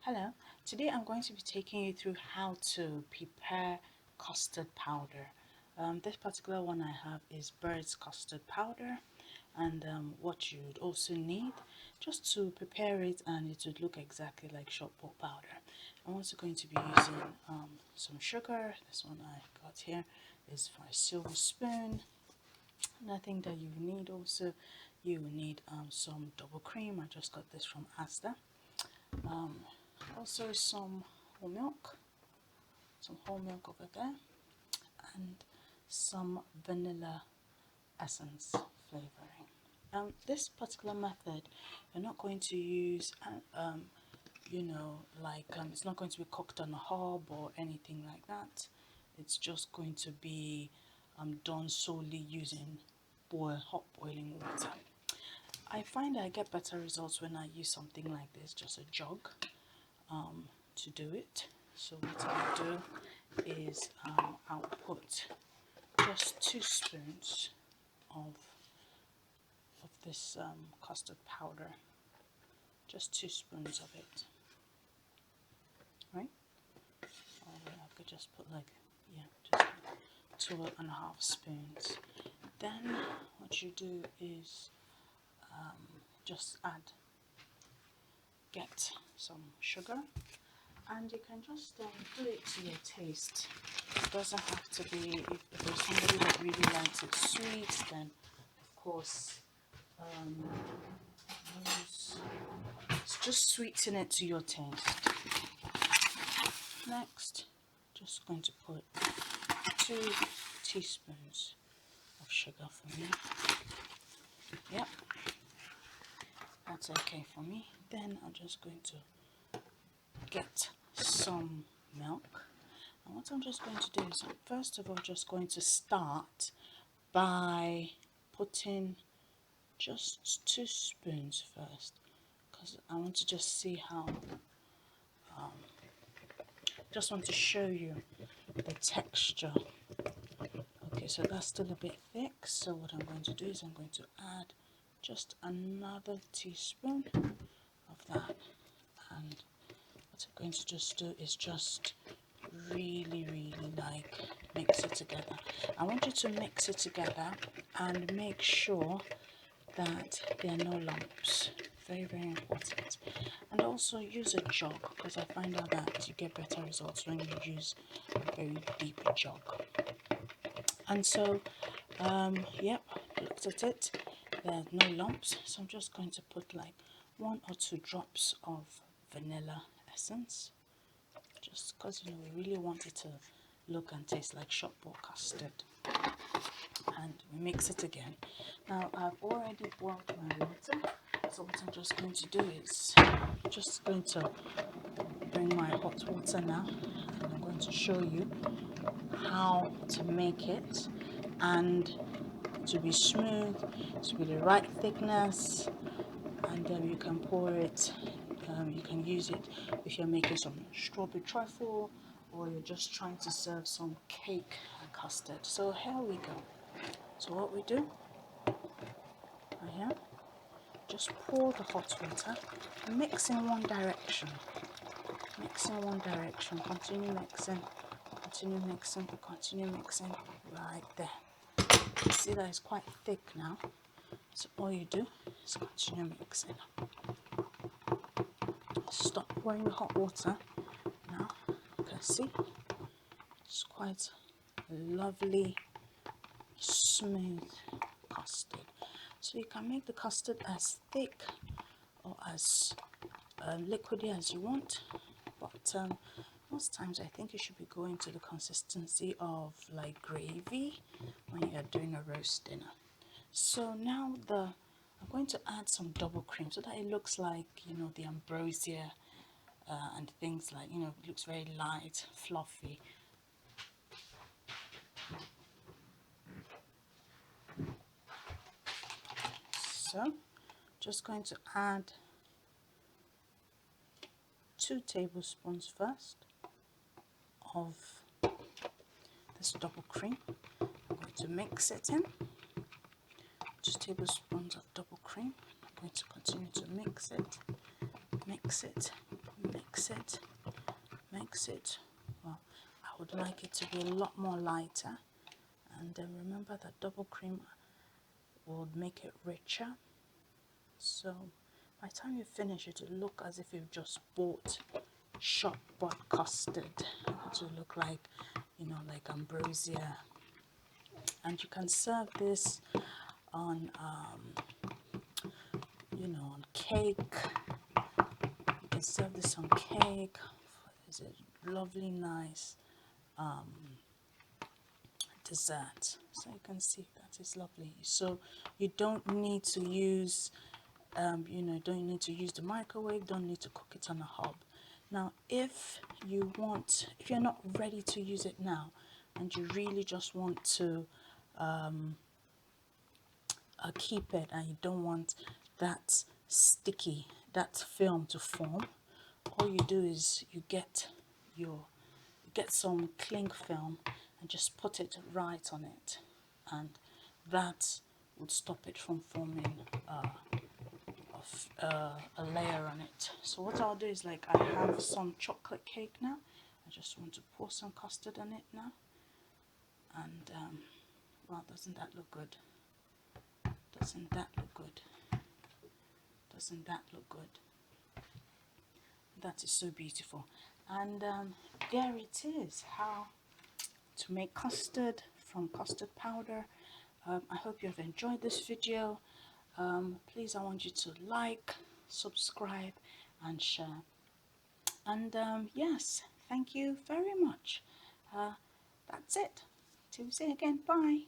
Hello, today I'm going to be taking you through how to prepare custard powder. This particular one I have is Bird's custard powder, and what you'd also need just to prepare it, and it would look exactly like shop bought powder. I'm also going to be using some sugar. This one I got here is for a silver spoon. Nothing that you need also, you will need some double cream. I just got this from Asda. Also some whole milk over there, and some vanilla essence flavoring. This particular method, you're not going to use, it's not going to be cooked on a hob or anything like that. It's just going to be done solely using hot boiling water. I find I get better results when I use something like this, just a jug, to do it. So what I'll do is I'll put just 2 spoons of this custard powder, just 2 spoons of it, right? Or I could just put just 2.5 spoons. Then what you do is just get some sugar, and you can just do it to your taste. It doesn't have to be, if there's somebody that really likes it sweet, then of course just sweeten it to your taste. Next, just going to put 2 teaspoons of sugar for me. Yep, that's okay for me. Then I'm just going to get some milk, and what I'm just going to do is, first of all, just going to start by putting just 2 spoons first, because I want to just see how just want to show you the texture. Okay, so that's still a bit thick, so what I'm going to do is I'm going to add just another teaspoon of that, and what I'm going to just do is just really mix it together. I want you to mix it together and make sure that there are no lumps. Very important. And also use a jug, because I find out that you get better results when you use a very deep jug. And so yep, looked at it, there are no lumps, so I'm just going to put like 1 or 2 drops of vanilla essence, just because we really want it to look and taste like shop bought custard. And we mix it again. Now I've already boiled my water, so what I'm just going to do is just going to bring my hot water now, and I'm going to show you how to make it, and to be smooth, to be the right thickness, and then you can pour it. You can use it if you're making some strawberry trifle, or you're just trying to serve some cake and custard. So here we go. So what we do right here, just pour the hot water, mix in one direction, continue mixing, right there. You see that it's quite thick now, so all you do is continue mixing. Stop pouring the hot water. Now you can see it's quite lovely smooth custard. So you can make the custard as thick or as liquidy as you want, but most times I think you should be going to the consistency of like gravy when you're doing a roast dinner. So now I'm going to add some double cream so that it looks like, the ambrosia and things like, it looks very light, fluffy. So just going to add 2 tablespoons first of this double cream. I'm going to mix it in. 2 tablespoons of double cream. I'm going to continue to mix it, makes it, well, I would like it to be a lot more lighter. And then remember that double cream will make it richer. So by the time you finish, it will look as if you've just bought shop bought custard. It will look like, you know, like ambrosia. And you can serve this on, you know, on cake. You can serve this on cake. It's a lovely, nice dessert. So you can see that is lovely. So you don't need to use, you know, don't need to use the microwave. Don't need to cook it on a hob. Now, if you want, if you're not ready to use it now, and you really just want to keep it, and you don't want that sticky, that film to form, all you do is you get some cling film and just put it right on it, and that would stop it from forming a layer on it. So what I'll do is, like, I have some chocolate cake now. I just want to pour some custard on it now, and well, doesn't that look good? Doesn't that look good? Doesn't that look good? That is so beautiful. And there it is, how to make custard from custard powder. I hope you have enjoyed this video. Please, I want you to like, subscribe and share. And yes, thank you very much. That's it. Till we see you again. Bye.